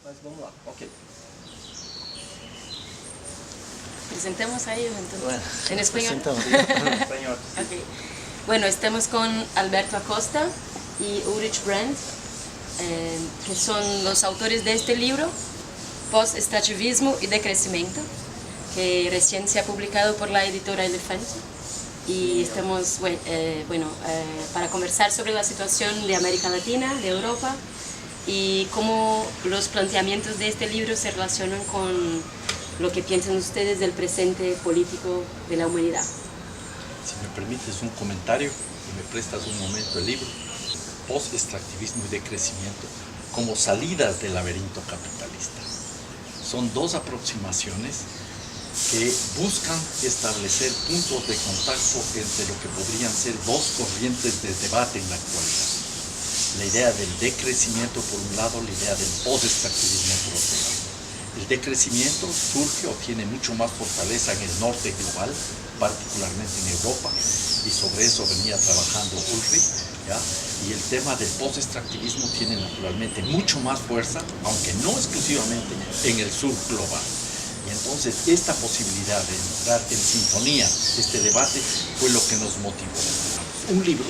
Mas vamos lá, ok. Presentemos a ellos entonces. Bueno, en español. En español. Okay. Bueno, estamos con Alberto Acosta y Ulrich Brandt, que son los autores de este libro, Post-extractivismo y Decrecimiento, que recién se ha publicado por la editora Elefante. Y estamos para conversar sobre la situación de América Latina, de Europa, y cómo los planteamientos de este libro se relacionan con lo que piensan ustedes del presente político de la humanidad. Si me permites un comentario y me prestas un momento el libro, Post-extractivismo y Decrecimiento como salidas del laberinto capitalista. Son dos aproximaciones que buscan establecer puntos de contacto entre lo que podrían ser dos corrientes de debate en la actualidad. La idea del decrecimiento por un lado, la idea del post-extractivismo por otro lado. El decrecimiento surge o tiene mucho más fortaleza en el norte global, particularmente en Europa, y sobre eso venía trabajando Ulrich, ¿ya? Y el tema del post-extractivismo tiene naturalmente mucho más fuerza, aunque no exclusivamente, en el sur global. Y entonces esta posibilidad de entrar en sintonía, este debate, fue lo que nos motivó. Un libro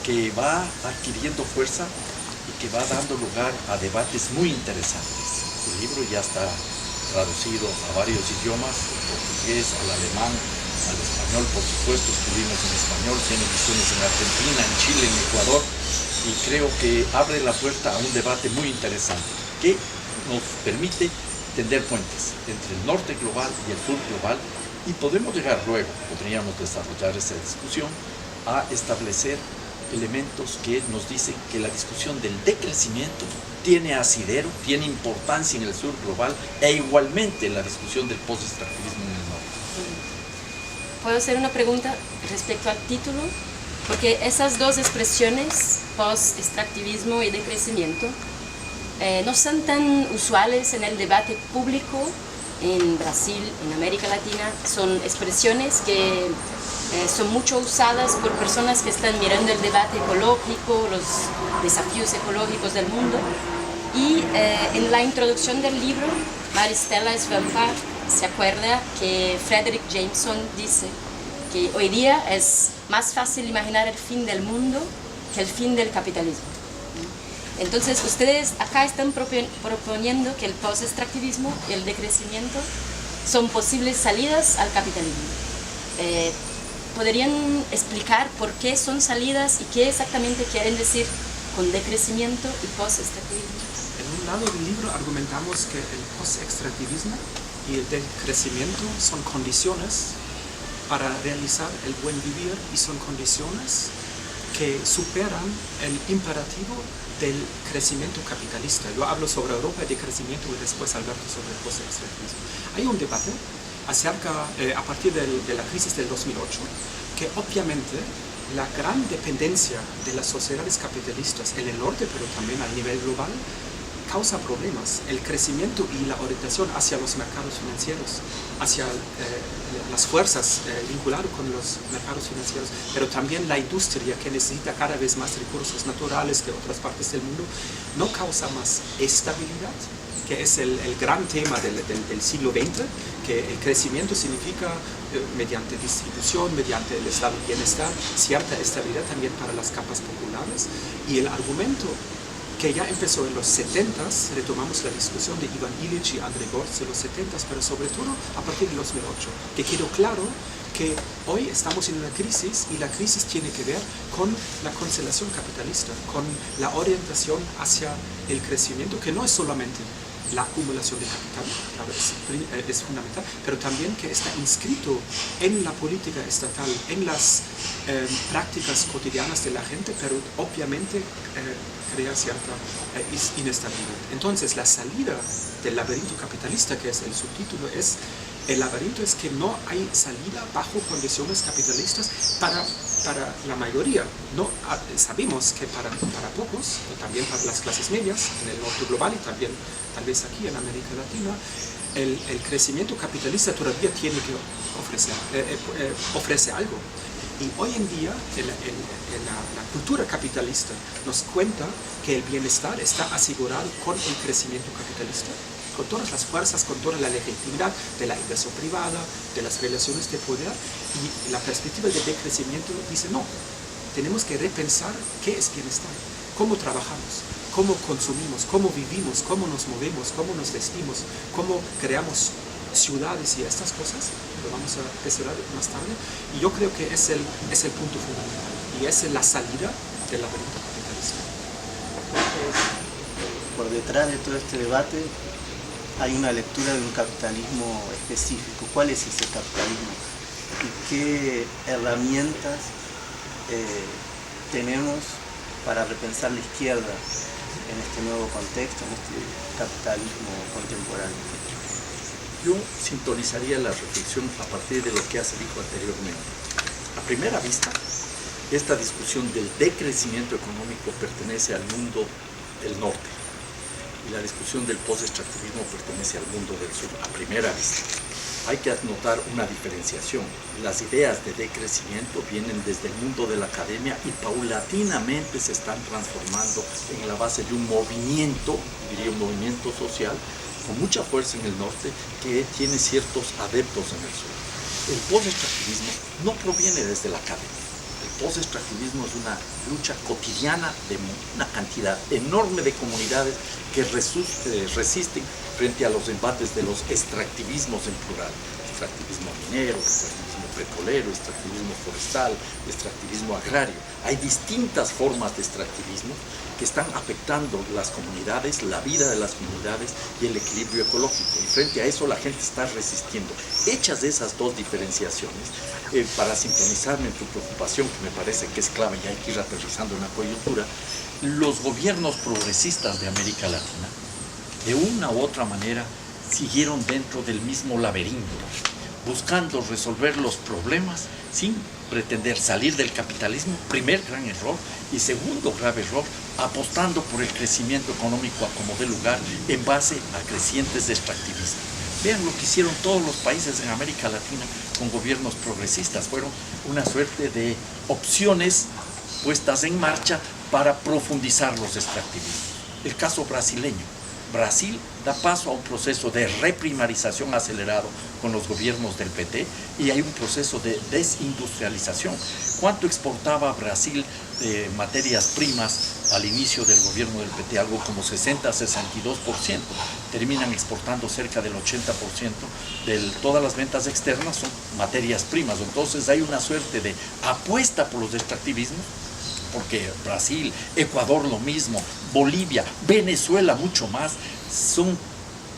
que va adquiriendo fuerza y que va dando lugar a debates muy interesantes. El libro ya está traducido a varios idiomas, al portugués, al alemán, al español, por supuesto, escribimos en español, tiene ediciones en Argentina, en Chile, en Ecuador, y creo que abre la puerta a un debate muy interesante que nos permite tender puentes entre el norte global y el sur global, y podemos llegar luego, podríamos desarrollar esa discusión, a establecer elementos que nos dicen que la discusión del decrecimiento tiene asidero, tiene importancia en el sur global, e igualmente la discusión del post-extractivismo en el norte. ¿Puedo hacer una pregunta respecto al título? Porque esas dos expresiones, post-extractivismo y decrecimiento, no son tan usuales en el debate público en Brasil, en América Latina. Son expresiones que son mucho usadas por personas que están mirando el debate ecológico, los desafíos ecológicos del mundo. Y en la introducción del libro, Maristela Svampar se acuerda que Frederick Jameson dice que hoy día es más fácil imaginar el fin del mundo que el fin del capitalismo. Entonces, ustedes acá están proponiendo que el post-extractivismo y el decrecimiento son posibles salidas al capitalismo. ¿Podrían explicar por qué son salidas y qué exactamente quieren decir con decrecimiento y post-extractivismo? En un lado del libro argumentamos que el post-extractivismo y el decrecimiento son condiciones para realizar el buen vivir y son condiciones que superan el imperativo del crecimiento capitalista. Yo hablo sobre Europa y decrecimiento y después Alberto sobre el post-extractivismo. Hay un debate a partir de la crisis del 2008, que obviamente la gran dependencia de las sociedades capitalistas en el norte, pero también a nivel global, causa problemas. El crecimiento y la orientación hacia los mercados financieros, hacia las fuerzas vinculadas con los mercados financieros, pero también la industria que necesita cada vez más recursos naturales que otras partes del mundo, no causa más estabilidad, que es el gran tema del siglo XX, que el crecimiento significa mediante distribución, mediante el estado de bienestar, cierta estabilidad también para las capas populares. Y el argumento que ya empezó en los 70s, retomamos la discusión de Ivan Illich y André Gortz de los 70s, pero sobre todo a partir del 2008, que quedó claro que hoy estamos en una crisis y la crisis tiene que ver con la constelación capitalista, con la orientación hacia el crecimiento, que no es solamente la acumulación de capital, claro, es fundamental, pero también que está inscrito en la política estatal, en las prácticas cotidianas de la gente, pero obviamente crea cierta inestabilidad. Entonces, la salida del laberinto capitalista, que es el subtítulo, el laberinto es que no hay salida bajo condiciones capitalistas para la mayoría. No, sabemos que para pocos, también para las clases medias en el norte global y también tal vez aquí en América Latina, el crecimiento capitalista todavía tiene que ofrece algo. Y hoy en día la cultura capitalista nos cuenta que el bienestar está asegurado con el crecimiento capitalista, con todas las fuerzas, con toda la legitimidad de la inversión privada, de las relaciones de poder, y la perspectiva de decrecimiento dice no, tenemos que repensar qué es bienestar, cómo trabajamos, cómo consumimos, cómo vivimos, cómo nos movemos, cómo nos vestimos, cómo creamos ciudades y estas cosas, lo vamos a mencionar más tarde, y yo creo que es el punto fundamental, y es la salida del laberinto capitalista. Por detrás de todo este debate hay una lectura de un capitalismo específico. ¿Cuál es ese capitalismo? ¿Y qué herramientas tenemos para repensar la izquierda en este nuevo contexto, en este capitalismo contemporáneo? Yo sintonizaría la reflexión a partir de lo que ya se dijo anteriormente. A primera vista, esta discusión del decrecimiento económico pertenece al mundo del norte y la discusión del post-extractivismo pertenece al mundo del sur, a primera vista. Hay que notar una diferenciación. Las ideas de decrecimiento vienen desde el mundo de la academia y paulatinamente se están transformando en la base de un movimiento, diría un movimiento social, con mucha fuerza en el norte, que tiene ciertos adeptos en el sur. El post-extractivismo no proviene desde la academia. El post-extractivismo es una lucha cotidiana de una cantidad enorme de comunidades que resisten frente a los embates de los extractivismos en plural. Extractivismo minero, extractivismo petrolero, extractivismo forestal, extractivismo agrario. Hay distintas formas de extractivismo que están afectando las comunidades, la vida de las comunidades y el equilibrio ecológico. Y frente a eso la gente está resistiendo. Hechas esas dos diferenciaciones, para sintonizarme en tu preocupación, que me parece que es clave y hay que ir aterrizando en la coyuntura, los gobiernos progresistas de América Latina, de una u otra manera, siguieron dentro del mismo laberinto, buscando resolver los problemas sin pretender salir del capitalismo, primer gran error, y segundo grave error, apostando por el crecimiento económico a como dé lugar en base a crecientes de extractivismo. Vean lo que hicieron todos los países en América Latina con gobiernos progresistas. Fueron una suerte de opciones puestas en marcha para profundizar los extractivismos. El caso brasileño. Brasil da paso a un proceso de reprimarización acelerado con los gobiernos del PT y hay un proceso de desindustrialización. ¿Cuánto exportaba Brasil de materias primas al inicio del gobierno del PT? Algo como 60-62%. Terminan exportando cerca del 80% de todas las ventas externas son materias primas. Entonces hay una suerte de apuesta por los extractivismos, porque Brasil, Ecuador lo mismo, Bolivia, Venezuela mucho más, son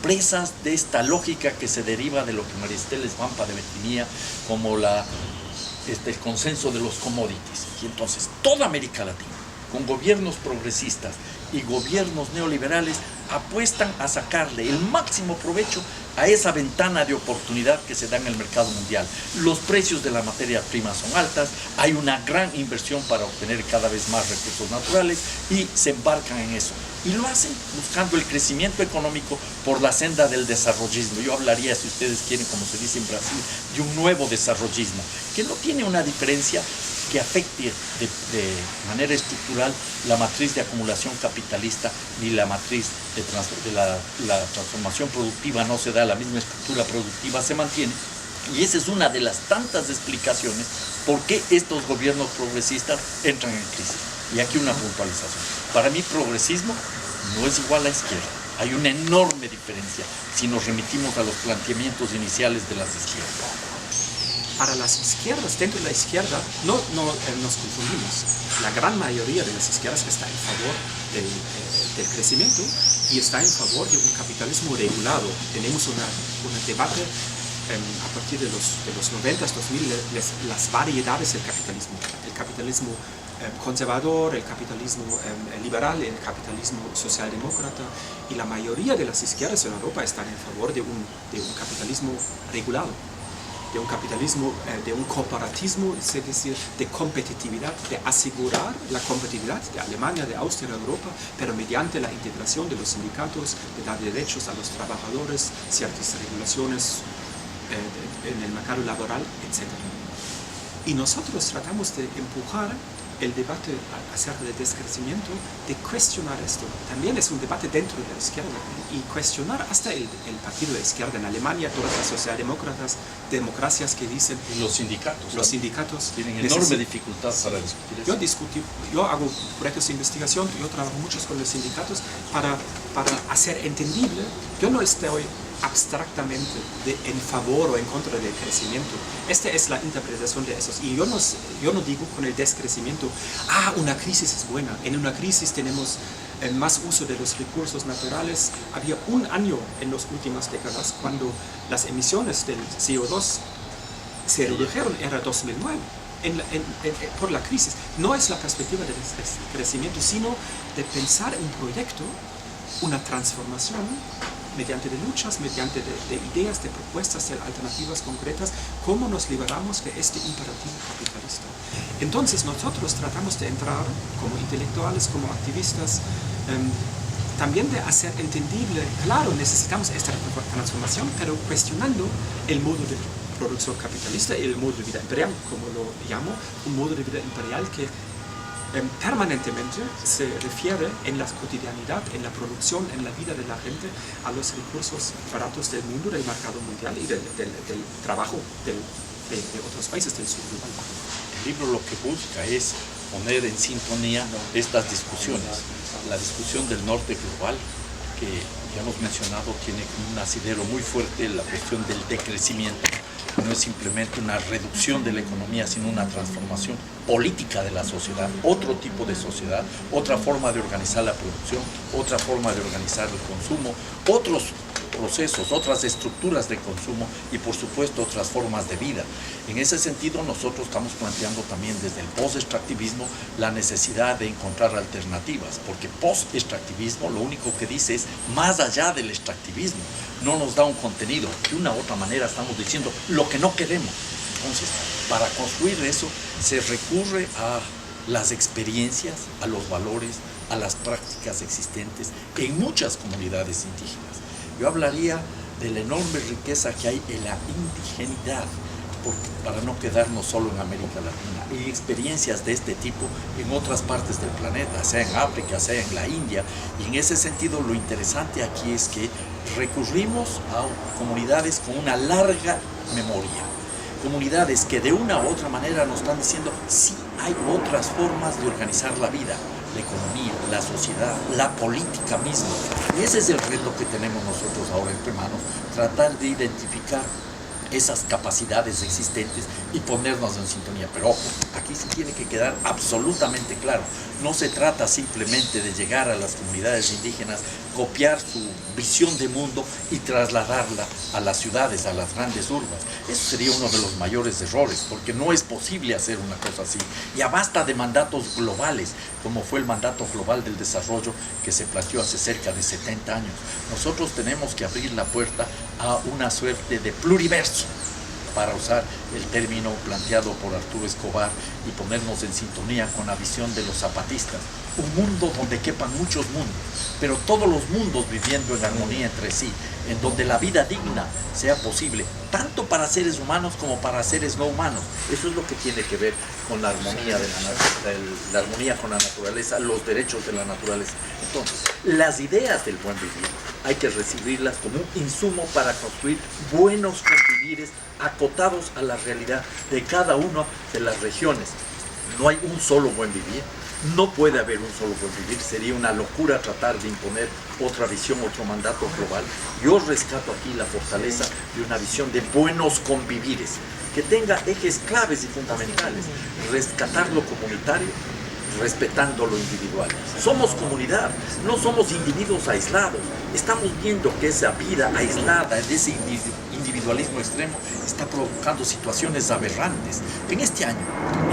presas de esta lógica que se deriva de lo que María Estela Svampa definía como el consenso de los commodities. Y entonces toda América Latina, con gobiernos progresistas y gobiernos neoliberales, apuestan a sacarle el máximo provecho a esa ventana de oportunidad que se da en el mercado mundial. Los precios de la materia prima son altas, hay una gran inversión para obtener cada vez más recursos naturales y se embarcan en eso. Y lo hacen buscando el crecimiento económico por la senda del desarrollismo. Yo hablaría, si ustedes quieren, como se dice en Brasil, de un nuevo desarrollismo, que no tiene una diferencia que afecte de manera estructural la matriz de acumulación capitalista ni la matriz de la transformación productiva. No se da, la misma estructura productiva se mantiene, y esa es una de las tantas explicaciones por qué estos gobiernos progresistas entran en crisis. Y aquí una puntualización. Para mí progresismo no es igual a izquierda. Hay una enorme diferencia si nos remitimos a los planteamientos iniciales de las izquierdas. Para las izquierdas, dentro de la izquierda, no nos confundimos. La gran mayoría de las izquierdas está en favor del crecimiento y está en favor de un capitalismo regulado. Tenemos un debate a partir de los 90s, 2000, las variedades del capitalismo. El capitalismo conservador, el capitalismo liberal, el capitalismo socialdemócrata, y la mayoría de las izquierdas en Europa están en favor de un capitalismo regulado, de un capitalismo, de un corporatismo, es decir, de competitividad, de asegurar la competitividad de Alemania, de Austria, de Europa, pero mediante la integración de los sindicatos, de dar derechos a los trabajadores, ciertas regulaciones en el mercado laboral, etc. Y nosotros tratamos de empujar el debate acerca del descrecimiento, de cuestionar esto. También es un debate dentro de la izquierda y cuestionar hasta el partido de izquierda en Alemania, todas las socialdemócratas, democracias que dicen... Y los sindicatos tienen enorme dificultad para discutir eso. Yo hago proyectos de investigación, yo trabajo mucho con los sindicatos para hacer entendible. Yo no estoy abstractamente en favor o en contra del crecimiento. Esta es la interpretación de esos. Y yo no digo con el descrecimiento, una crisis es buena. En una crisis tenemos más uso de los recursos naturales. Había un año en las últimas décadas cuando las emisiones del CO2 se redujeron, era 2009. Por la crisis. No es la perspectiva del crecimiento, sino de pensar un proyecto, una transformación, mediante de luchas, mediante de ideas, de propuestas, de alternativas concretas, cómo nos liberamos de este imperativo capitalista. Entonces nosotros tratamos de entrar como intelectuales, como activistas, también de hacer entendible, claro, necesitamos esta transformación, pero cuestionando el modo de producción capitalista y el modo de vida imperial, como lo llamo, un modo de vida imperial que permanentemente se refiere en la cotidianidad, en la producción, en la vida de la gente, a los recursos baratos del mundo, del mercado mundial y del trabajo de otros países del sur global. El libro lo que busca es poner en sintonía estas discusiones. La discusión del norte global, que ya hemos mencionado, tiene un asidero muy fuerte la cuestión del decrecimiento. No es simplemente una reducción de la economía, sino una transformación política de la sociedad, otro tipo de sociedad, otra forma de organizar la producción, otra forma de organizar el consumo, otros procesos, otras estructuras de consumo y por supuesto otras formas de vida. En ese sentido nosotros estamos planteando también desde el post-extractivismo la necesidad de encontrar alternativas, porque post-extractivismo lo único que dice es más allá del extractivismo, no nos da un contenido, de una u otra manera estamos diciendo lo que no queremos. Entonces, para construir eso se recurre a las experiencias, a los valores, a las prácticas existentes en muchas comunidades indígenas. Yo hablaría de la enorme riqueza que hay en la indigenidad, para no quedarnos solo en América Latina. Hay experiencias de este tipo en otras partes del planeta, sea en África, sea en la India, y en ese sentido lo interesante aquí es que recurrimos a comunidades con una larga memoria, comunidades que de una u otra manera nos están diciendo sí hay otras formas de organizar la vida, la economía, la sociedad, la política misma. Y ese es el reto que tenemos nosotros ahora entre manos, tratar de identificar esas capacidades existentes y ponernos en sintonía. Pero ojo, aquí sí tiene que quedar absolutamente claro, no se trata simplemente de llegar a las comunidades indígenas, copiar su visión de mundo y trasladarla a las ciudades, a las grandes urbes. Eso sería uno de los mayores errores, porque no es posible hacer una cosa así. Ya basta de mandatos globales, como fue el mandato global del desarrollo que se planteó hace cerca de 70 años. Nosotros tenemos que abrir la puerta a una suerte de pluriverso, para usar el término planteado por Arturo Escobar, y ponernos en sintonía con la visión de los zapatistas. Un mundo donde quepan muchos mundos, pero todos los mundos viviendo en armonía entre sí, en donde la vida digna sea posible, tanto para seres humanos como para seres no humanos. Eso es lo que tiene que ver con la armonía, la armonía con la naturaleza, los derechos de la naturaleza. Entonces, las ideas del buen vivir hay que recibirlas como un insumo para construir buenos convivires acotados a la realidad de cada una de las regiones. No hay un solo buen vivir, no puede haber un solo buen vivir, sería una locura tratar de imponer otra visión, otro mandato global. Yo rescato aquí la fortaleza de una visión de buenos convivires, que tenga ejes claves y fundamentales: rescatar lo comunitario, respetando lo individual. Somos comunidad, no somos individuos aislados. Estamos viendo que esa vida aislada, de ese individualismo extremo, está provocando situaciones aberrantes. En este año,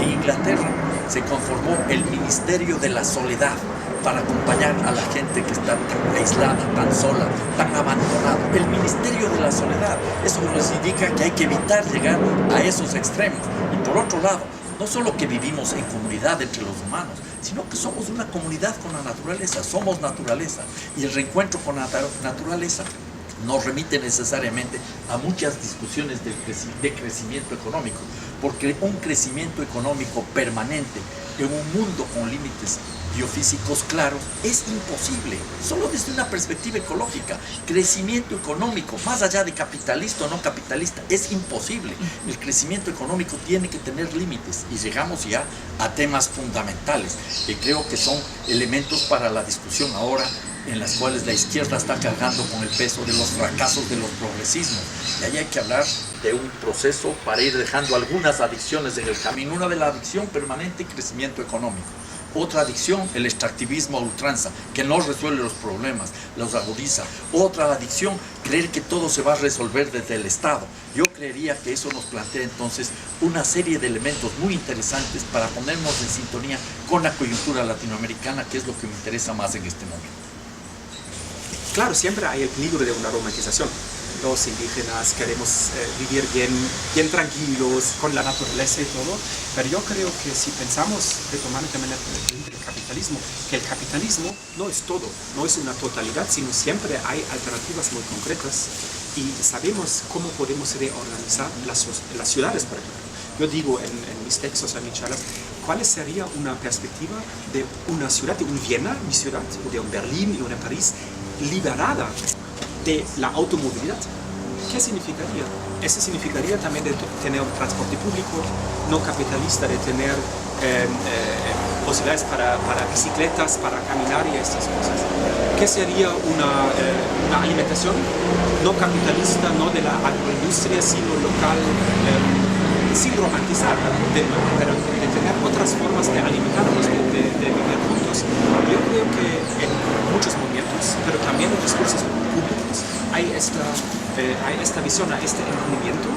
en Inglaterra, se conformó el Ministerio de la Soledad para acompañar a la gente que está tan aislada, tan sola, tan abandonada. El Ministerio de la Soledad. Eso nos indica que hay que evitar llegar a esos extremos. Y por otro lado, no solo que vivimos en comunidad entre los humanos, sino que somos una comunidad con la naturaleza, somos naturaleza. Y el reencuentro con la naturaleza nos remite necesariamente a muchas discusiones de crecimiento económico, porque un crecimiento económico permanente en un mundo con límites biofísicos claros es imposible, solo desde una perspectiva ecológica. Crecimiento económico, más allá de capitalista o no capitalista, es imposible. El crecimiento económico tiene que tener límites, y llegamos ya a temas fundamentales que creo que son elementos para la discusión ahora, en las cuales la izquierda está cargando con el peso de los fracasos de los progresismos. Y ahí hay que hablar de un proceso para ir dejando algunas adicciones en el camino. Una de la adicción permanente y crecimiento económico. Otra adicción, el extractivismo a ultranza, que no resuelve los problemas, los agudiza. Otra adicción, creer que todo se va a resolver desde el Estado. Yo creería que eso nos plantea entonces una serie de elementos muy interesantes para ponernos en sintonía con la coyuntura latinoamericana, que es lo que me interesa más en este momento. Claro, siempre hay el peligro de una romantización. Los indígenas queremos vivir bien tranquilos con la naturaleza y todo, pero yo creo que si pensamos, retomando también el capitalismo, que el capitalismo no es todo, no es una totalidad, sino siempre hay alternativas muy concretas y sabemos cómo podemos reorganizar las ciudades, por ejemplo. Yo digo en mis textos, en mis charlas, ¿cuál sería una perspectiva de una ciudad, de un Viena, mi ciudad, o de un Berlín y una París, liberada de la automovilidad? ¿Qué significaría? Eso significaría también de tener un transporte público no capitalista, de tener posibilidades para bicicletas, para caminar y estas cosas. ¿Qué sería una alimentación no capitalista, no de la agroindustria, sino local, sin romantizar, pero de tener otras formas de alimentarnos, de vivir juntos? Yo creo que en muchos movimientos, pero también en discursos públicos, hay esta visión, este entendimiento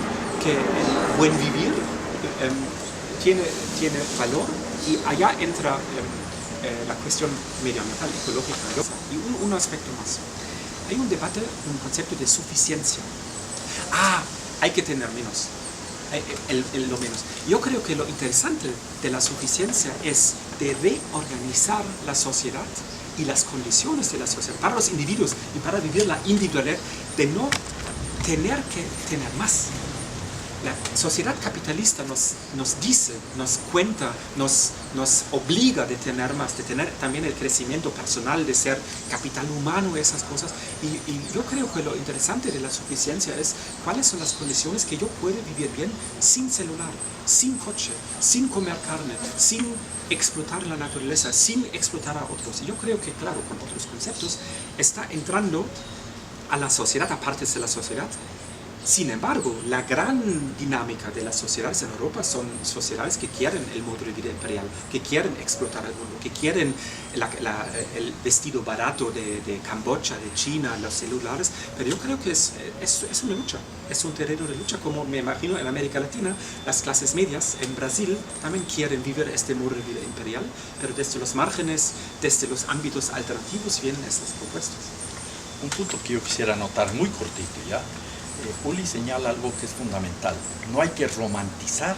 que el buen vivir tiene valor, y allá entra la cuestión medioambiental, ecológica. Y un aspecto más. Hay un debate, un concepto de suficiencia. Hay que tener menos. Lo menos. Yo creo que lo interesante de la suficiencia es de reorganizar la sociedad y las condiciones de la sociedad para los individuos y para vivir la individualidad, de no tener que tener más. La sociedad capitalista nos dice, nos cuenta, nos obliga de tener más, de tener también el crecimiento personal, de ser capital humano, esas cosas. Y yo creo que lo interesante de la suficiencia es cuáles son las condiciones que yo puedo vivir bien sin celular, sin coche, sin comer carne, sin explotar la naturaleza, sin explotar a otros. Y yo creo que, claro, con otros conceptos, está entrando a la sociedad, a partes de la sociedad. Sin embargo, la gran dinámica de las sociedades en Europa son sociedades que quieren el modo de vida imperial, que quieren explotar el mundo, que quieren el vestido barato de Camboya, de China, los celulares. Pero yo creo que es una lucha, es un terreno de lucha, como me imagino en América Latina. Las clases medias en Brasil también quieren vivir este modo de vida imperial, pero desde los márgenes, desde los ámbitos alternativos vienen estas propuestas. Un punto que yo quisiera anotar muy cortito, ¿ya? Uli señala algo que es fundamental. No hay que romantizar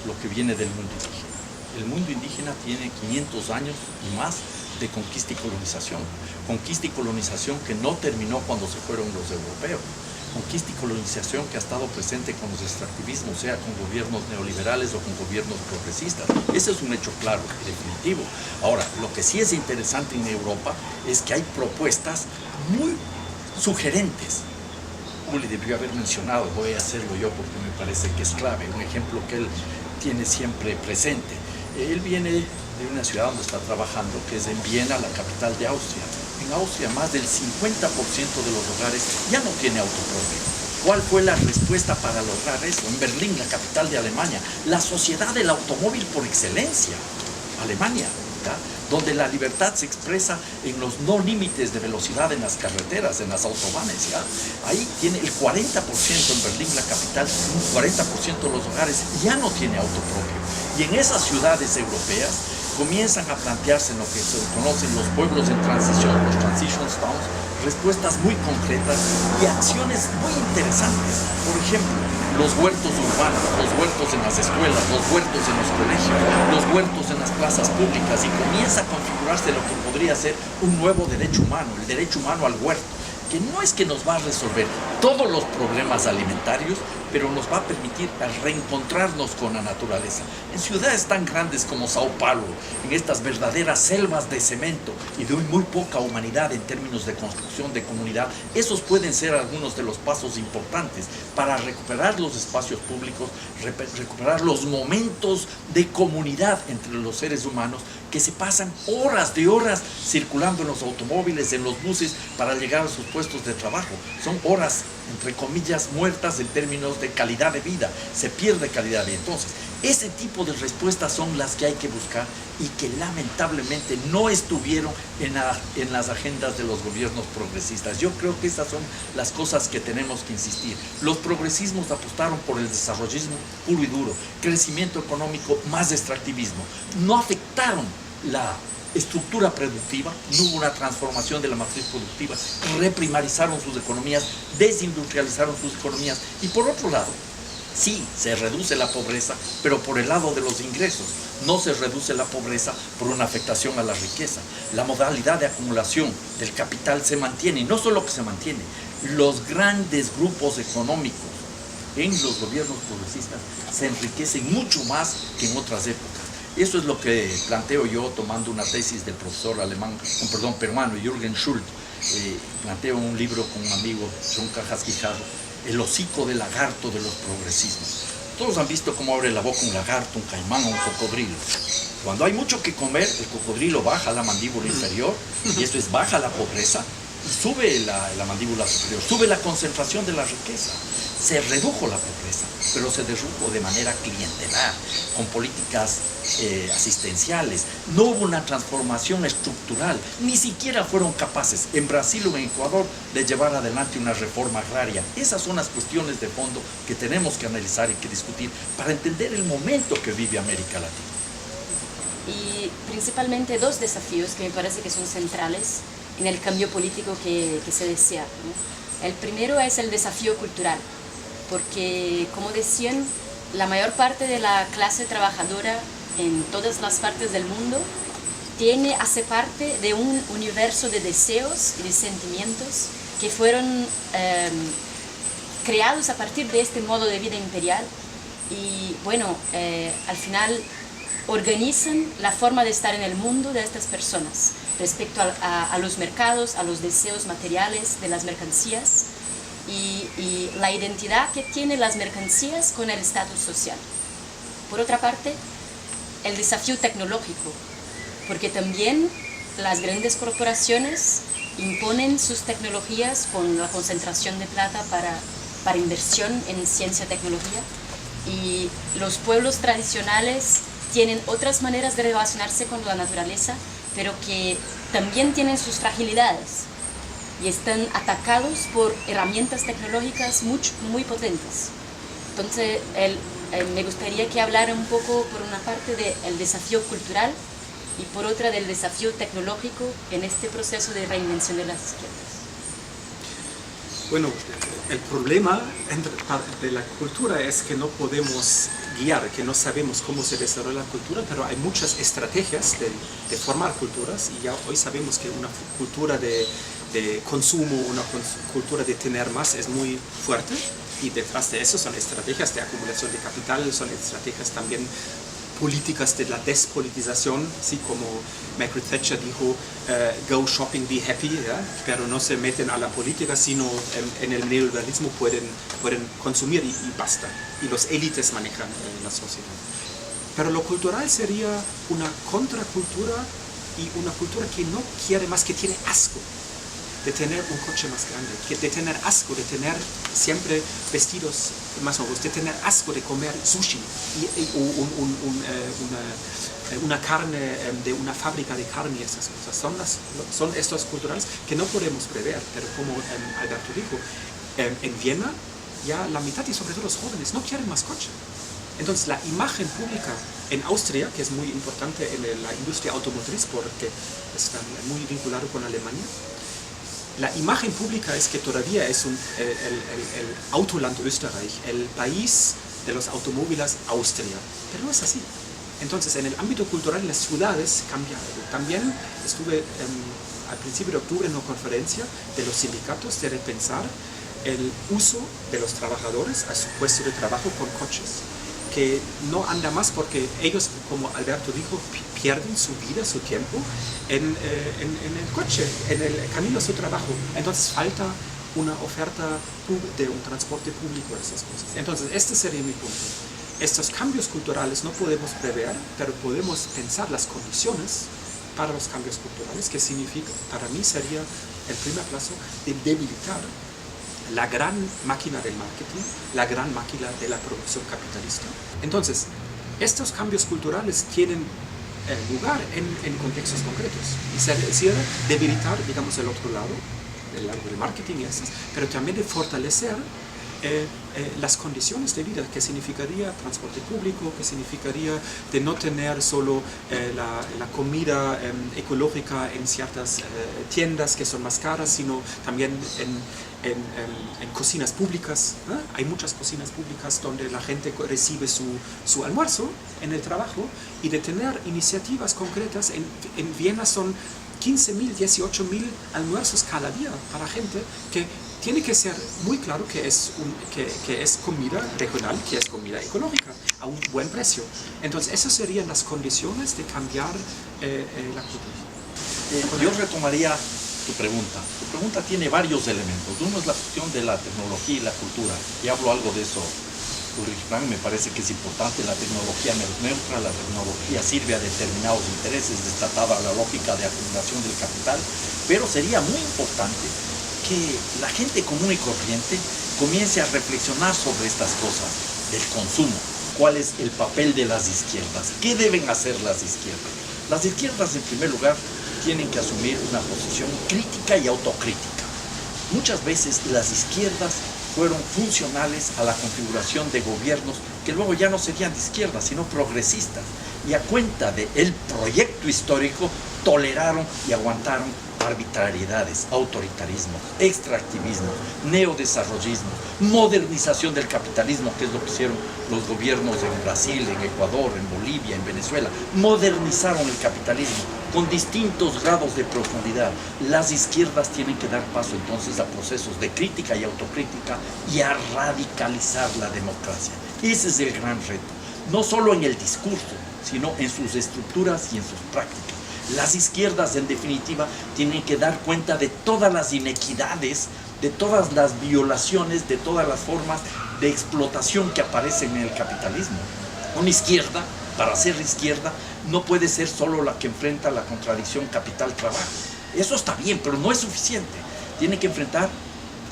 lo que viene del mundo indígena. El mundo indígena tiene 500 años y más de conquista y colonización. Conquista y colonización que no terminó cuando se fueron los europeos. Conquista y colonización que ha estado presente con los extractivismos, sea con gobiernos neoliberales o con gobiernos progresistas. Ese es un hecho claro y definitivo. Ahora, lo que sí es interesante en Europa es que hay propuestas muy sugerentes. Uli debió haber mencionado, voy a hacerlo yo porque me parece que es clave, un ejemplo que él tiene siempre presente. Él viene de una ciudad donde está trabajando, que es en Viena, la capital de Austria. En Austria más del 50% de los hogares ya no tiene auto propio. ¿Cuál fue la respuesta para lograr eso? En Berlín, la capital de Alemania, la sociedad del automóvil por excelencia, Alemania, ¿ya? Donde la libertad se expresa en los no límites de velocidad en las carreteras, en las autobanes, ¿ya? Ahí tiene el 40% en Berlín, la capital, un 40% de los hogares ya no tiene auto propio. Y en esas ciudades europeas comienzan a plantearse en lo que se conocen los pueblos en transición, los transition towns, respuestas muy concretas y acciones muy interesantes. Por ejemplo, los huertos urbanos, los huertos en las escuelas, los huertos en los colegios, los huertos en las plazas públicas, y comienza a configurarse lo que podría ser un nuevo derecho humano, el derecho humano al huerto, que no es que nos va a resolver todos los problemas alimentarios, pero nos va a permitir reencontrarnos con la naturaleza. En ciudades tan grandes como Sao Paulo, en estas verdaderas selvas de cemento y de muy poca humanidad en términos de construcción de comunidad, esos pueden ser algunos de los pasos importantes para recuperar los espacios públicos, recuperar los momentos de comunidad entre los seres humanos que se pasan horas de horas circulando en los automóviles, en los buses para llegar a sus puestos de trabajo. Son horas, entre comillas, muertas en términos de calidad de vida. Se pierde calidad de vida. Entonces, ese tipo de respuestas son las que hay que buscar y que lamentablemente no estuvieron en las agendas de los gobiernos progresistas. Yo creo que esas son las cosas que tenemos que insistir. Los progresismos apostaron por el desarrollismo puro y duro, crecimiento económico más extractivismo. No afectaron la estructura productiva, no hubo una transformación de la matriz productiva, reprimarizaron sus economías, desindustrializaron sus economías y por otro lado, sí, se reduce la pobreza, pero por el lado de los ingresos. No se reduce la pobreza por una afectación a la riqueza. La modalidad de acumulación del capital se mantiene, y no solo que se mantiene, los grandes grupos económicos en los gobiernos progresistas se enriquecen mucho más que en otras épocas. Eso es lo que planteo yo tomando una tesis del profesor peruano, Jürgen Schult. Planteo un libro con un amigo, John Cajas Guijarro, El hocico del lagarto de los progresismos. Todos han visto cómo abre la boca un lagarto, un caimán o un cocodrilo. Cuando hay mucho que comer, el cocodrilo baja la mandíbula inferior, y esto es baja la pobreza, y sube la mandíbula superior, sube la concentración de la riqueza. Se redujo la pobreza, pero se redujo de manera clientelar, con políticas asistenciales. No hubo una transformación estructural, ni siquiera fueron capaces, en Brasil o en Ecuador, de llevar adelante una reforma agraria. Esas son las cuestiones de fondo que tenemos que analizar y que discutir para entender el momento que vive América Latina. Y principalmente dos desafíos que me parece que son centrales en el cambio político que se desea, ¿no? El primero es el desafío cultural, porque, como decían, la mayor parte de la clase trabajadora en todas las partes del mundo hace parte de un universo de deseos y de sentimientos que fueron creados a partir de este modo de vida imperial y, bueno, al final organizan la forma de estar en el mundo de estas personas respecto a los mercados, a los deseos materiales de las mercancías y la identidad que tienen las mercancías con el estatus social. Por otra parte, el desafío tecnológico, porque también las grandes corporaciones imponen sus tecnologías con la concentración de plata para inversión en ciencia y tecnología, y los pueblos tradicionales tienen otras maneras de relacionarse con la naturaleza, pero que también tienen sus fragilidades y están atacados por herramientas tecnológicas muy potentes. Entonces, me gustaría que hablara un poco, por una parte, del desafío cultural y por otra del desafío tecnológico en este proceso de reinvención de las izquierdas. Bueno, el problema de la cultura es que no podemos guiar, que no sabemos cómo se desarrolla la cultura, pero hay muchas estrategias de formar culturas y ya hoy sabemos que una cultura de consumo, una cultura de tener más es muy fuerte y detrás de eso son estrategias de acumulación de capital, son estrategias también políticas de la despolitización, así como Margaret Thatcher dijo, go shopping, be happy, ¿ya? Pero no se meten a la política, sino en el neoliberalismo pueden consumir y basta. Y los élites manejan la sociedad. Pero lo cultural sería una contracultura y una cultura que no quiere más, que tiene asco de tener un coche más grande, de tener asco de tener siempre vestidos más nuevos, de tener asco de comer sushi una carne de una fábrica de carne y esas cosas. Son estos culturales que no podemos prever, pero como Alberto dijo, en Viena ya la mitad y sobre todo los jóvenes no quieren más coche. Entonces la imagen pública en Austria, que es muy importante en la industria automotriz porque está muy vinculado con Alemania, la imagen pública es que todavía es el Autoland Österreich, el país de los automóviles Austria, pero no es así. Entonces, en el ámbito cultural, en las ciudades cambia algo. También estuve al principio de octubre en una conferencia de los sindicatos de repensar el uso de los trabajadores a su puesto de trabajo con coches, que no anda más porque ellos, como Alberto dijo, pierden su vida, su tiempo en el coche, en el camino a su trabajo. Entonces falta una oferta de un transporte público de esas cosas. Entonces este sería mi punto. Estos cambios culturales no podemos prever, pero podemos pensar las condiciones para los cambios culturales, que significa, para mí sería el primer paso de debilitar la gran máquina del marketing, la gran máquina de la producción capitalista. Entonces, estos cambios culturales tienen lugar en contextos concretos. Y se decide debilitar, digamos, el otro lado, el lado del marketing y esas, pero también de fortalecer las condiciones de vida, que significaría transporte público, que significaría de no tener solo la comida ecológica en ciertas tiendas que son más caras, sino también en cocinas públicas. Hay muchas cocinas públicas donde la gente recibe su almuerzo en el trabajo, y de tener iniciativas concretas. En Viena son 15.000, 18.000 almuerzos cada día para gente que tiene que ser muy claro que es comida regional, que es comida ecológica, a un buen precio. Entonces, esas serían las condiciones de cambiar la cultura. Yo retomaría tu pregunta. Tu pregunta tiene varios elementos. Uno es la cuestión de la tecnología y la cultura. Y hablo algo de eso, Ulrich Frank. Me parece que es importante. La tecnología no es neutra, la tecnología sirve a determinados intereses, desatada la lógica de acumulación del capital, pero sería muy importante que la gente común y corriente comience a reflexionar sobre estas cosas del consumo. ¿Cuál es el papel de las izquierdas? ¿Qué deben hacer las izquierdas? Las izquierdas, en primer lugar, tienen que asumir una posición crítica y autocrítica. Muchas veces las izquierdas fueron funcionales a la configuración de gobiernos que luego ya no serían de izquierda, sino progresistas. Y a cuenta del proyecto histórico, toleraron y aguantaron arbitrariedades, autoritarismo, extractivismo, neodesarrollismo, modernización del capitalismo, que es lo que hicieron los gobiernos en Brasil, en Ecuador, en Bolivia, en Venezuela. Modernizaron el capitalismo con distintos grados de profundidad. Las izquierdas tienen que dar paso entonces a procesos de crítica y autocrítica y a radicalizar la democracia. Ese es el gran reto, no solo en el discurso, sino en sus estructuras y en sus prácticas. Las izquierdas, en definitiva, tienen que dar cuenta de todas las inequidades, de todas las violaciones, de todas las formas de explotación que aparecen en el capitalismo. Una izquierda, para ser izquierda, no puede ser solo la que enfrenta la contradicción capital-trabajo. Eso está bien, pero no es suficiente. Tiene que enfrentar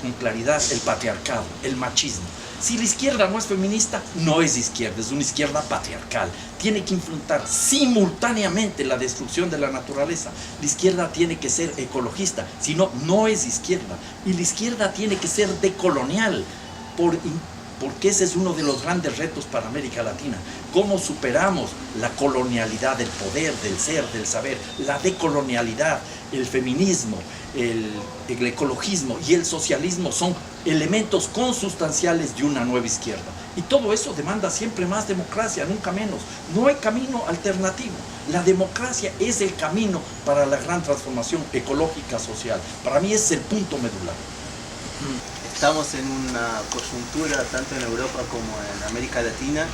con claridad el patriarcado, el machismo. Si la izquierda no es feminista, no es izquierda, es una izquierda patriarcal. Tiene que enfrentar simultáneamente la destrucción de la naturaleza. La izquierda tiene que ser ecologista, si no, no es izquierda. Y la izquierda tiene que ser decolonial, porque ese es uno de los grandes retos para América Latina. ¿Cómo superamos la colonialidad del poder, del ser, del saber? La decolonialidad, el feminismo, el ecologismo y el socialismo son elementos consustanciales de una nueva izquierda. Y todo eso demanda siempre más democracia, nunca menos. No hay camino alternativo. La democracia es el camino para la gran transformación ecológica social. Para mí es el punto medular. Estamos en una coyuntura, tanto en Europa como en América Latina,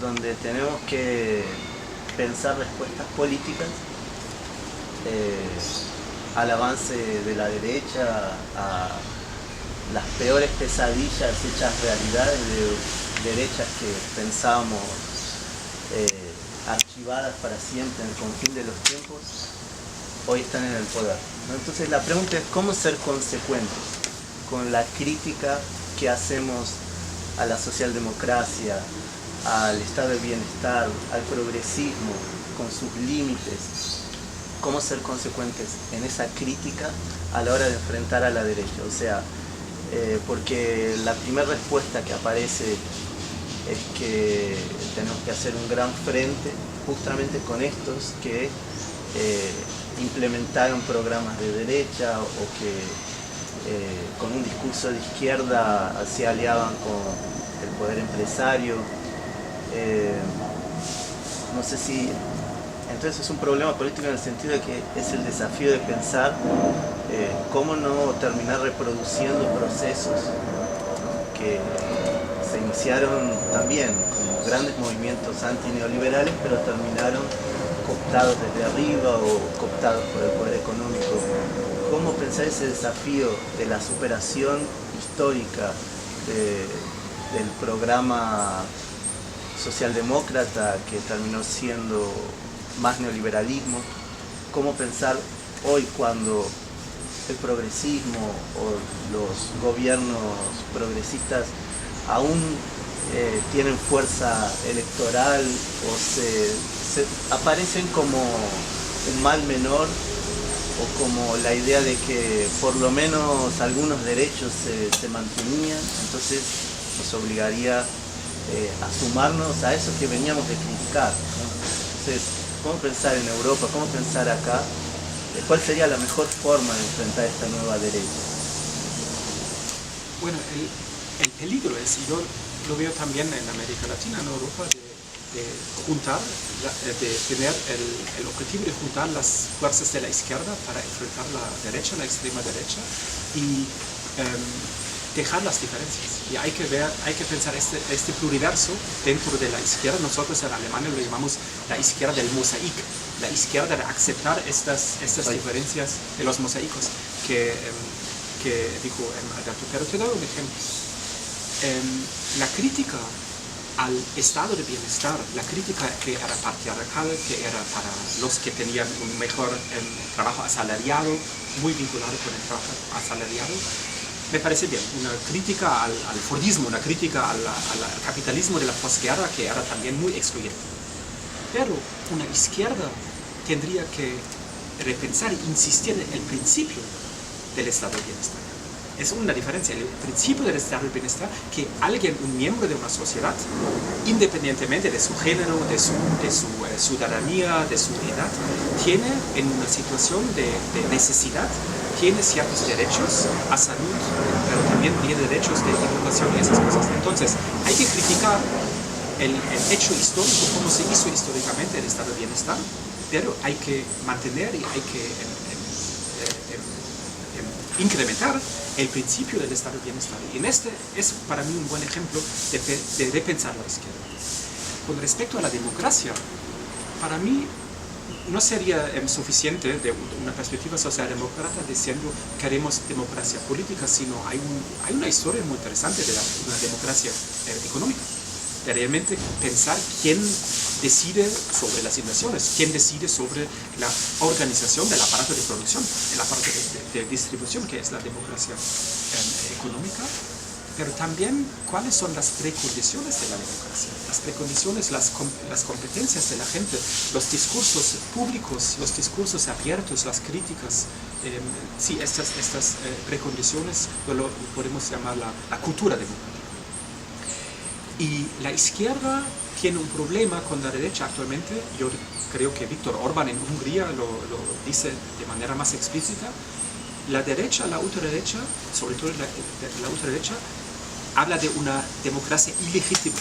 donde tenemos que pensar respuestas políticas al avance de la derecha, a las peores pesadillas hechas realidad de derechas que pensábamos archivadas para siempre en el confín de los tiempos, hoy están en el poder, ¿no? Entonces la pregunta es cómo ser consecuentes con la crítica que hacemos a la socialdemocracia, al estado de bienestar, al progresismo, con sus límites. Cómo ser consecuentes en esa crítica a la hora de enfrentar a la derecha. O sea, porque la primera respuesta que aparece es que tenemos que hacer un gran frente justamente con estos que implementaron programas de derecha o que con un discurso de izquierda se aliaban con el poder empresario. No sé si Entonces es un problema político en el sentido de que es el desafío de pensar cómo no terminar reproduciendo procesos que se iniciaron también como grandes movimientos antineoliberales, pero terminaron cooptados desde arriba o cooptados por el poder económico. ¿Cómo pensar ese desafío de la superación histórica del programa socialdemócrata que terminó siendo más neoliberalismo? ¿Cómo pensar hoy cuando el progresismo o los gobiernos progresistas aún tienen fuerza electoral o se aparecen como un mal menor, o como la idea de que por lo menos algunos derechos se mantenían? Entonces nos obligaría a sumarnos a eso que veníamos de criticar, ¿no? Entonces, ¿cómo pensar en Europa? ¿Cómo pensar acá? ¿Cuál sería la mejor forma de enfrentar esta nueva derecha? Bueno, el peligro es, y yo lo veo también en América Latina, en Europa, de juntar, de tener el objetivo de juntar las fuerzas de la izquierda para enfrentar la derecha, la extrema derecha, y dejar las diferencias. Y hay que pensar este pluriverso dentro de la izquierda. Nosotros en Alemania lo llamamos la izquierda del mosaico, la izquierda de aceptar estas diferencias de los mosaicos que dijo Alberto. Pero te doy un ejemplo. La crítica al estado de bienestar, la crítica que era patriarcal, que era para los que tenían un mejor trabajo asalariado, muy vinculado con el trabajo asalariado, me parece bien. Una crítica al Fordismo, una crítica al capitalismo de la posguerra, que era también muy excluyente. Pero una izquierda tendría que repensar e insistir en el principio del estado de bienestar. Es una diferencia, el principio del estado de bienestar, que alguien, un miembro de una sociedad, independientemente de su género, de su ciudadanía, de su edad, tiene en una situación de necesidad, tiene ciertos derechos a salud, pero también tiene derechos de educación y esas cosas. Entonces, hay que criticar el hecho histórico, cómo se hizo históricamente el estado de bienestar, pero hay que mantener y hay que incrementar el principio del estado de bienestar. Y en este es para mí un buen ejemplo de repensar la izquierda. Con respecto a la democracia, para mí no sería suficiente de una perspectiva socialdemócrata diciendo queremos democracia política, sino hay una historia muy interesante de una democracia económica. De realmente pensar quién decide sobre las inversiones, quién decide sobre la organización del aparato de producción, el aparato de distribución, que es la democracia económica, pero también cuáles son las precondiciones de la democracia, las precondiciones, las competencias de la gente, los discursos públicos, los discursos abiertos, las críticas. Sí, estas precondiciones lo podemos llamar la cultura democrática. Y la izquierda tiene un problema con la derecha actualmente. Yo creo que Viktor Orbán en Hungría lo dice de manera más explícita. La derecha, la ultraderecha, sobre todo la ultraderecha, habla de una democracia ilegítima.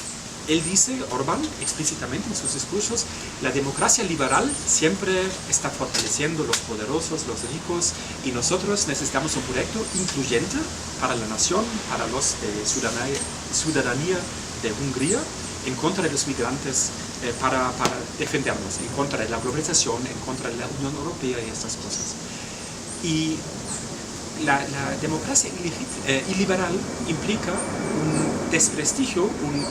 Él dice, Orbán, explícitamente en sus discursos, la democracia liberal siempre está fortaleciendo los poderosos, los ricos, y nosotros necesitamos un proyecto incluyente para la nación, para los de ciudadanía de Hungría, en contra de los migrantes, para defendernos, en contra de la globalización, en contra de la Unión Europea y estas cosas. Y la democracia iliberal implica un desprestigio, un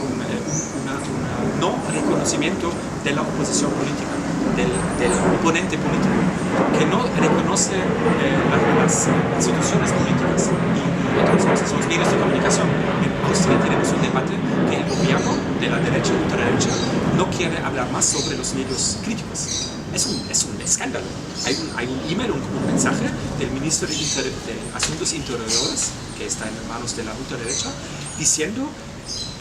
no reconocimiento de la oposición política, del oponente político, que no reconoce las instituciones políticas y otras cosas, los medios de comunicación. En Austria tenemos un debate que el gobierno de la derecha y ultraderecha no quiere hablar más sobre los medios críticos. Es un escándalo. Hay un email, un mensaje del ministro de Asuntos Interiores, que está en manos de la ultraderecha, diciendo,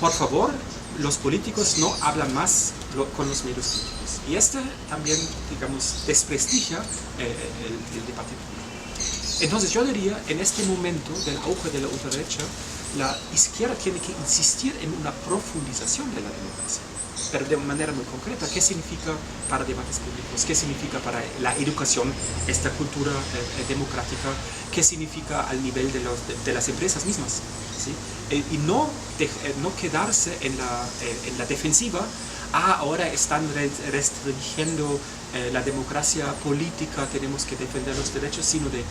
por favor, los políticos no hablan más con los medios críticos. Y también, digamos, desprestigia el debate público. Entonces yo diría, en este momento del auge de la ultraderecha, la izquierda tiene que insistir en una profundización de la democracia. pero de manera muy concreta, ¿qué significa para debates públicos? ¿Qué significa para la educación, esta cultura democrática? ¿Qué significa al nivel de las empresas mismas? ¿Sí? Y no quedarse en la defensiva. Ahora están restringiendo la democracia política, tenemos que defender los derechos, sino de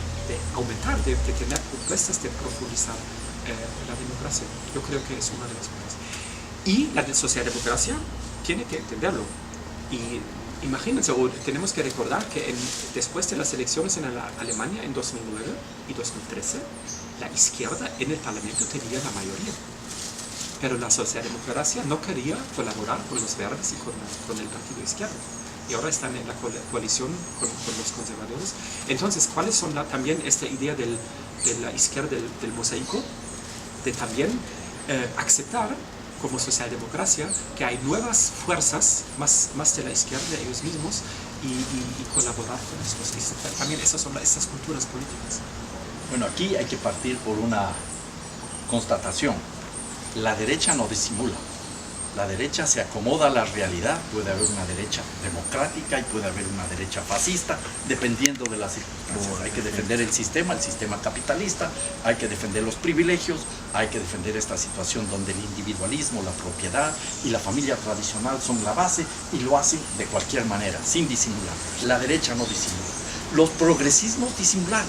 aumentar, de tener propuestas de profundizar la democracia. Yo creo que es una de las cosas. Y la socialdemocracia tiene que entenderlo. Y imagínense, tenemos que recordar que después de las elecciones en Alemania en 2009 y 2013, la izquierda en el Parlamento tenía la mayoría. Pero la socialdemocracia no quería colaborar con los verdes y con el partido izquierdo. Y ahora están en la coalición con los conservadores. Entonces, ¿cuáles son también esta idea de la izquierda del mosaico? De también aceptar como socialdemocracia que hay nuevas fuerzas más de la izquierda de ellos mismos y colaborar con estos. También esas son estas culturas políticas. Bueno, aquí hay que partir por una constatación. La derecha no disimula. La derecha se acomoda a la realidad. Puede haber una derecha democrática y puede haber una derecha fascista, dependiendo de las circunstancias. Hay que defender el sistema capitalista, hay que defender los privilegios, hay que defender esta situación donde el individualismo, la propiedad y la familia tradicional son la base y lo hacen de cualquier manera, sin disimular. La derecha no disimula. Los progresismos disimularon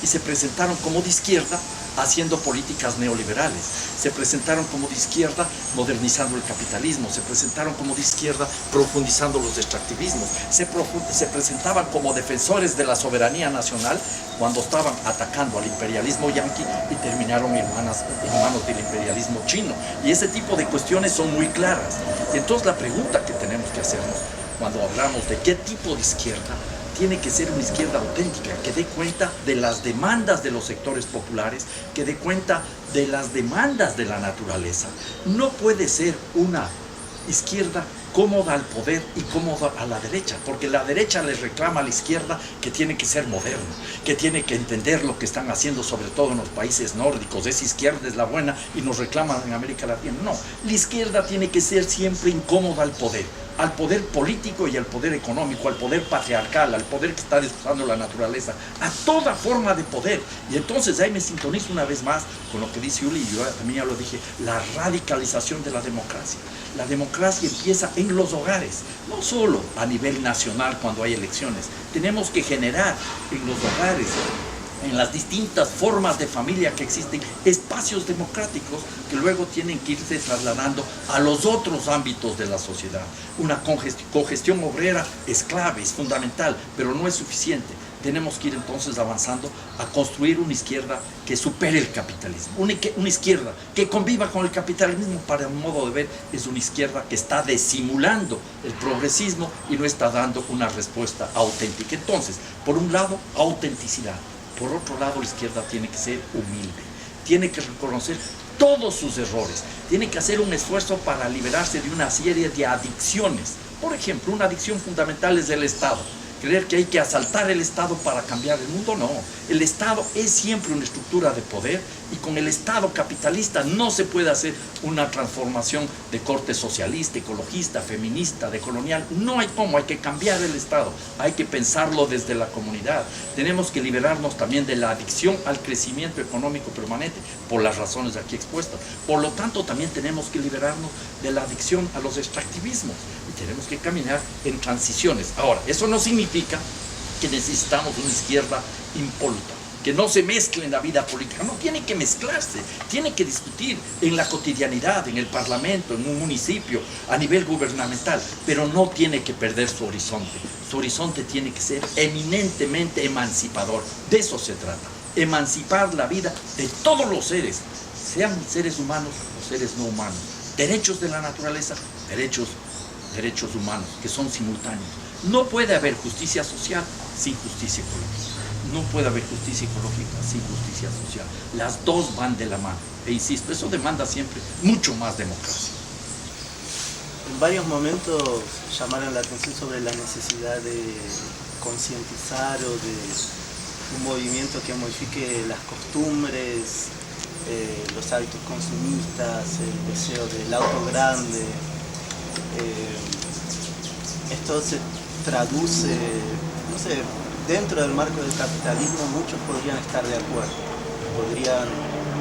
y se presentaron como de izquierda, haciendo políticas neoliberales. Se presentaron como de izquierda modernizando el capitalismo, se presentaron como de izquierda profundizando los extractivismos, se presentaban como defensores de la soberanía nacional cuando estaban atacando al imperialismo yanqui y terminaron en manos del imperialismo chino. Y ese tipo de cuestiones son muy claras. Y entonces la pregunta que tenemos que hacernos cuando hablamos de qué tipo de izquierda, tiene que ser una izquierda auténtica, que dé cuenta de las demandas de los sectores populares, que dé cuenta de las demandas de la naturaleza. No puede ser una izquierda cómoda al poder y cómoda a la derecha, porque la derecha les reclama a la izquierda que tiene que ser moderno, que tiene que entender lo que están haciendo, sobre todo en los países nórdicos. Esa izquierda es la buena y nos reclaman en América Latina. No, la izquierda tiene que ser siempre incómoda al poder político y al poder económico, al poder patriarcal, al poder que está desplazando la naturaleza, a toda forma de poder. Y entonces ahí me sintonizo una vez más con lo que dice Uli, y yo también ya lo dije, la radicalización de la democracia. La democracia empieza en los hogares, no solo a nivel nacional cuando hay elecciones. Tenemos que generar en los hogares, en las distintas formas de familia que existen, espacios democráticos que luego tienen que irse trasladando a los otros ámbitos de la sociedad. Una cogestión obrera es clave, es fundamental, pero no es suficiente. Tenemos que ir entonces avanzando a construir una izquierda que supere el capitalismo, una izquierda que conviva con el capitalismo. Para un modo de ver, es una izquierda que está disimulando el progresismo y no está dando una respuesta auténtica. Entonces, por un lado, autenticidad. Por otro lado, la izquierda tiene que ser humilde, tiene que reconocer todos sus errores, tiene que hacer un esfuerzo para liberarse de una serie de adicciones. Por ejemplo, una adicción fundamental es el Estado. Creer que hay que asaltar el Estado para cambiar el mundo, no. El Estado es siempre una estructura de poder y con el Estado capitalista no se puede hacer una transformación de corte socialista, ecologista, feminista, decolonial. No hay cómo, hay que cambiar el Estado, hay que pensarlo desde la comunidad. Tenemos que liberarnos también de la adicción al crecimiento económico permanente por las razones aquí expuestas. Por lo tanto, también tenemos que liberarnos de la adicción a los extractivismos y tenemos que caminar en transiciones. Ahora, eso no significa que necesitamos una izquierda impoluta, que no se mezcle en la vida política. No, tiene que mezclarse, tiene que discutir en la cotidianidad, en el parlamento, en un municipio, a nivel gubernamental, pero no tiene que perder su horizonte. Su horizonte tiene que ser eminentemente emancipador. De eso se trata, emancipar la vida de todos los seres, sean seres humanos o seres no humanos. Derechos de la naturaleza, derechos humanos, que son simultáneos. No puede haber justicia social sin justicia ecológica. No puede haber justicia ecológica sin justicia social. Las dos van de la mano. E insisto, eso demanda siempre mucho más democracia. En varios momentos llamaron la atención sobre la necesidad de concientizar o de un movimiento que modifique las costumbres, los hábitos consumistas, el deseo del auto grande. esto se traduce, no sé, dentro del marco del capitalismo muchos podrían estar de acuerdo, podrían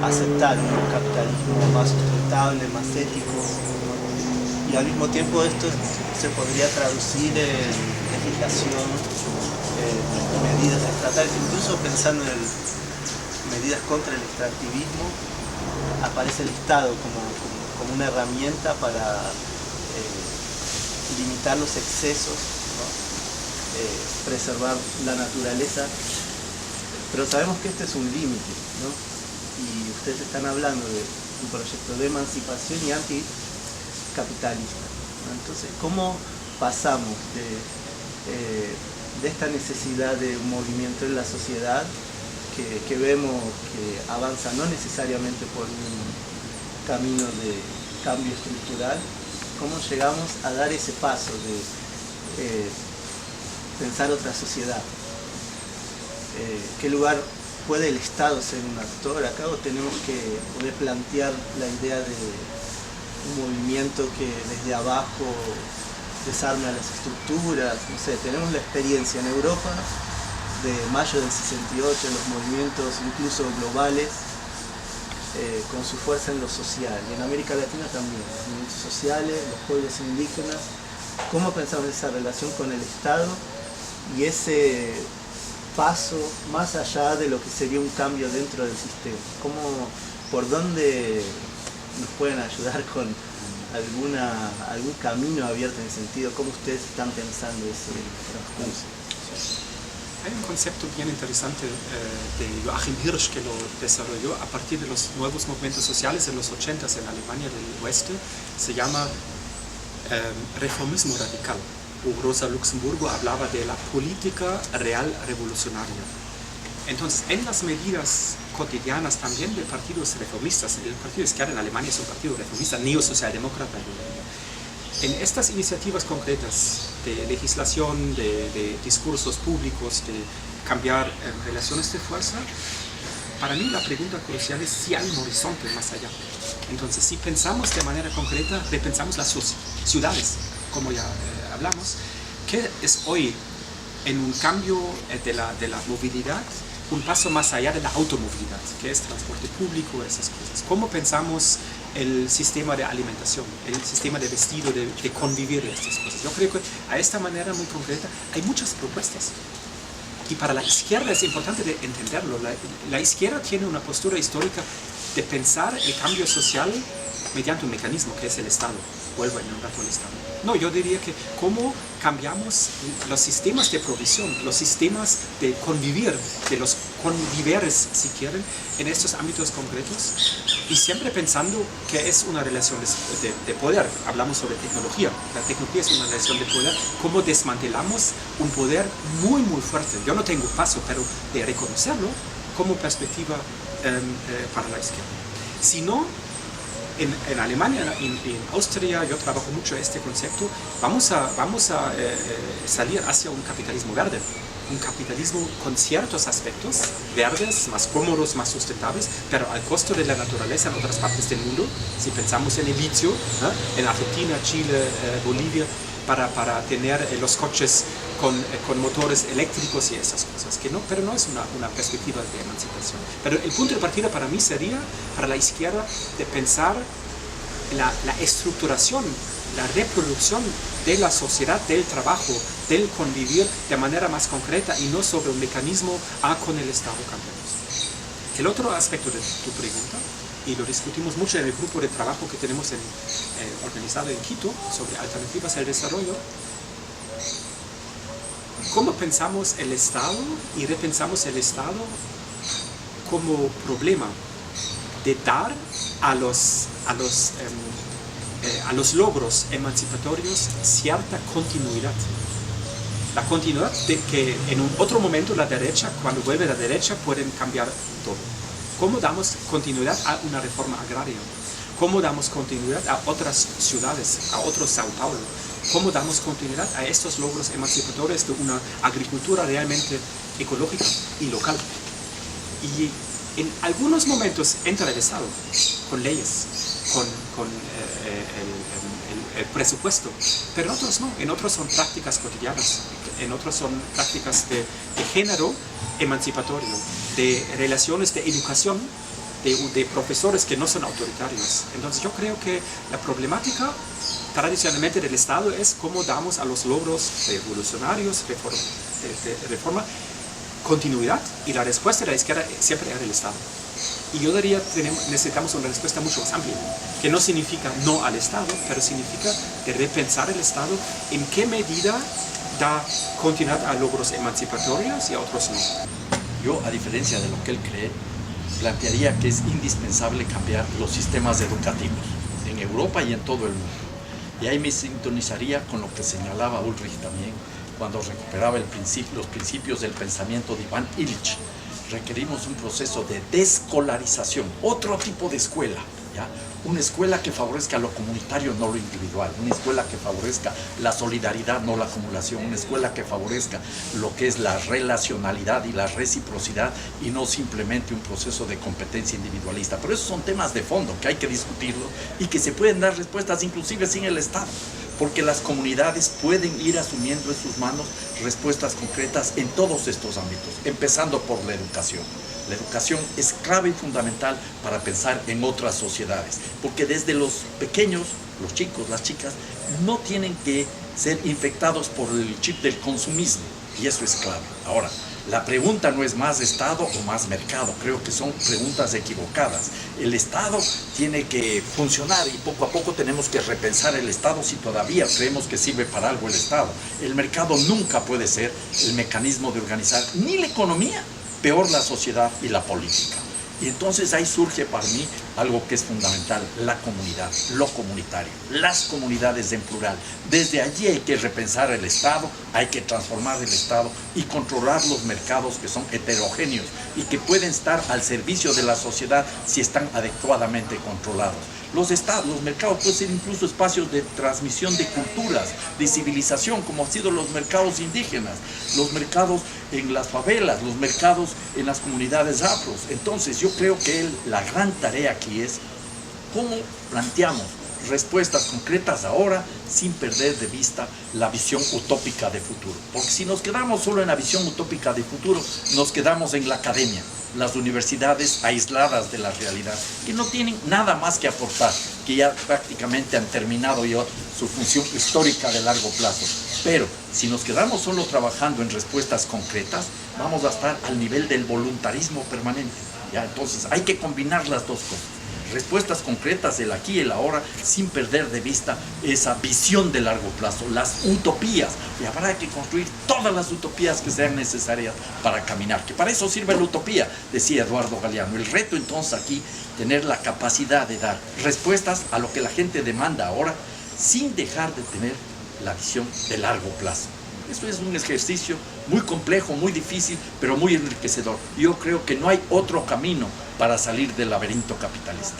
aceptar un capitalismo más sustentable, más ético, y al mismo tiempo esto se podría traducir en legislación, medidas estatales, incluso pensando en medidas contra el extractivismo, aparece el Estado como una herramienta para limitar los excesos, ¿no? Preservar la naturaleza, pero sabemos que este es un límite, ¿no? Y ustedes están hablando de un proyecto de emancipación y anticapitalista, ¿no? Entonces, ¿cómo pasamos de esta necesidad de un movimiento en la sociedad que vemos que avanza no necesariamente por un camino de cambio estructural, cómo llegamos a dar ese paso de pensar otra sociedad? ¿Qué lugar puede el Estado ser un actor acá, o tenemos que poder plantear la idea de un movimiento que desde abajo desarme a las estructuras? No sé, tenemos la experiencia en Europa de mayo del 68, los movimientos incluso globales, con su fuerza en lo social, y en América Latina también, los movimientos sociales, los pueblos indígenas. ¿Cómo pensamos esa relación con el Estado y ese paso más allá de lo que sería un cambio dentro del sistema? ¿Por dónde nos pueden ayudar con algún camino abierto en ese sentido? ¿Cómo ustedes están pensando ese transcurso? Hay un concepto bien interesante de Joachim Hirsch que lo desarrolló a partir de los nuevos movimientos sociales en los 80s en Alemania del Oeste. Se llama reformismo radical. Rosa Luxemburgo hablaba de la política real revolucionaria. Entonces, en las medidas cotidianas también de partidos reformistas, el Partido de Izquierda en Alemania es un partido reformista, neosocialdemócrata. En estas iniciativas concretas de legislación, de discursos públicos, de cambiar relaciones de fuerza, para mí la pregunta crucial es si hay un horizonte más allá. Entonces, si pensamos de manera concreta, repensamos las ciudades, como ya hablamos, que es hoy en un cambio de la movilidad, un paso más allá de la automovilidad, que es transporte público, esas cosas. ¿Cómo pensamos el sistema de alimentación, el sistema de vestido, de convivir estas cosas? Yo creo que a esta manera muy concreta hay muchas propuestas. Y para la izquierda es importante de entenderlo. La izquierda tiene una postura histórica de pensar el cambio social mediante un mecanismo que es el Estado. Vuelvo en un rato al Estado. No, yo diría que cómo cambiamos los sistemas de provisión, los sistemas de convivir, de los conviveres, si quieren, en estos ámbitos concretos, y siempre pensando que es una relación de poder. Hablamos sobre tecnología. La tecnología es una relación de poder. ¿Cómo desmantelamos un poder muy, muy fuerte? Yo no tengo paso, pero de reconocerlo como perspectiva para la izquierda. Si no, en Alemania, en Austria, yo trabajo mucho este concepto, vamos a salir hacia un capitalismo verde, un capitalismo con ciertos aspectos verdes, más cómodos, más sustentables, pero al costo de la naturaleza en otras partes del mundo. Si pensamos en el litio, en Argentina, Chile, Bolivia, para tener los coches con motores eléctricos y esas cosas, pero no es una perspectiva de emancipación. Pero el punto de partida para mí sería, para la izquierda, de pensar la estructuración, la reproducción de la sociedad, del trabajo, del convivir de manera más concreta y no sobre un mecanismo con el Estado cambiamos. El otro aspecto de tu pregunta, y lo discutimos mucho en el grupo de trabajo que tenemos organizado en Quito sobre alternativas al desarrollo, ¿cómo pensamos el Estado y repensamos el Estado como problema de dar a los logros emancipatorios cierta continuidad? La continuidad de que en un otro momento la derecha, cuando vuelve la derecha, pueden cambiar todo. ¿Cómo damos continuidad a una reforma agraria? ¿Cómo damos continuidad a otras ciudades, a otro Sao Paulo? ¿Cómo damos continuidad a estos logros emancipatorios de una agricultura realmente ecológica y local? Y en algunos momentos entra el Estado con leyes, con presupuesto, pero en otros no, en otros son prácticas cotidianas, en otros son prácticas de género emancipatorio, de relaciones de educación, de profesores que no son autoritarios. Entonces yo creo que la problemática tradicionalmente del Estado es cómo damos a los logros revolucionarios, de reforma, continuidad, y la respuesta de la izquierda siempre era el Estado. Y yo diría que necesitamos una respuesta mucho más amplia, que no significa no al Estado, pero significa de repensar el Estado en qué medida da continuidad a logros emancipatorios y a otros no. Yo, a diferencia de lo que él cree, plantearía que es indispensable cambiar los sistemas educativos en Europa y en todo el mundo. Y ahí me sintonizaría con lo que señalaba Ulrich también cuando recuperaba los principios del pensamiento de Iván Illich. Requerimos un proceso de descolarización, otro tipo de escuela, ¿ya? Una escuela que favorezca lo comunitario, no lo individual, una escuela que favorezca la solidaridad, no la acumulación, una escuela que favorezca lo que es la relacionalidad y la reciprocidad y no simplemente un proceso de competencia individualista. Pero esos son temas de fondo que hay que discutirlo y que se pueden dar respuestas inclusive sin el Estado, porque las comunidades pueden ir asumiendo en sus manos respuestas concretas en todos estos ámbitos, empezando por la educación. La educación es clave y fundamental para pensar en otras sociedades, porque desde los pequeños, los chicos, las chicas, no tienen que ser infectados por el chip del consumismo, y eso es clave. Ahora, la pregunta no es más Estado o más mercado, creo que son preguntas equivocadas. El Estado tiene que funcionar y poco a poco tenemos que repensar el Estado si todavía creemos que sirve para algo el Estado. El mercado nunca puede ser el mecanismo de organizar ni la economía, peor la sociedad y la política. Y entonces ahí surge para mí algo que es fundamental, la comunidad, lo comunitario, las comunidades en plural. Desde allí hay que repensar el Estado, hay que transformar el Estado y controlar los mercados que son heterogéneos y que pueden estar al servicio de la sociedad si están adecuadamente controlados. Los mercados pueden ser incluso espacios de transmisión de culturas, de civilización, como han sido los mercados indígenas, los mercados en las favelas, los mercados en las comunidades afros. Entonces yo creo que la gran tarea aquí es cómo planteamos respuestas concretas ahora sin perder de vista la visión utópica de futuro. Porque si nos quedamos solo en la visión utópica de futuro, nos quedamos en la academia, las universidades aisladas de la realidad, que no tienen nada más que aportar, que ya prácticamente han terminado ya su función histórica de largo plazo. Pero si nos quedamos solo trabajando en respuestas concretas, vamos a estar al nivel del voluntarismo permanente, ¿ya? Entonces hay que combinar las dos cosas. Respuestas concretas, el aquí y el ahora, sin perder de vista esa visión de largo plazo, las utopías. Y habrá que construir todas las utopías que sean necesarias para caminar, que para eso sirve la utopía, decía Eduardo Galeano. El reto entonces aquí, tener la capacidad de dar respuestas a lo que la gente demanda ahora, sin dejar de tener la visión de largo plazo. Esto es un ejercicio muy complejo, muy difícil, pero muy enriquecedor. Yo creo que no hay otro camino para salir del laberinto capitalista.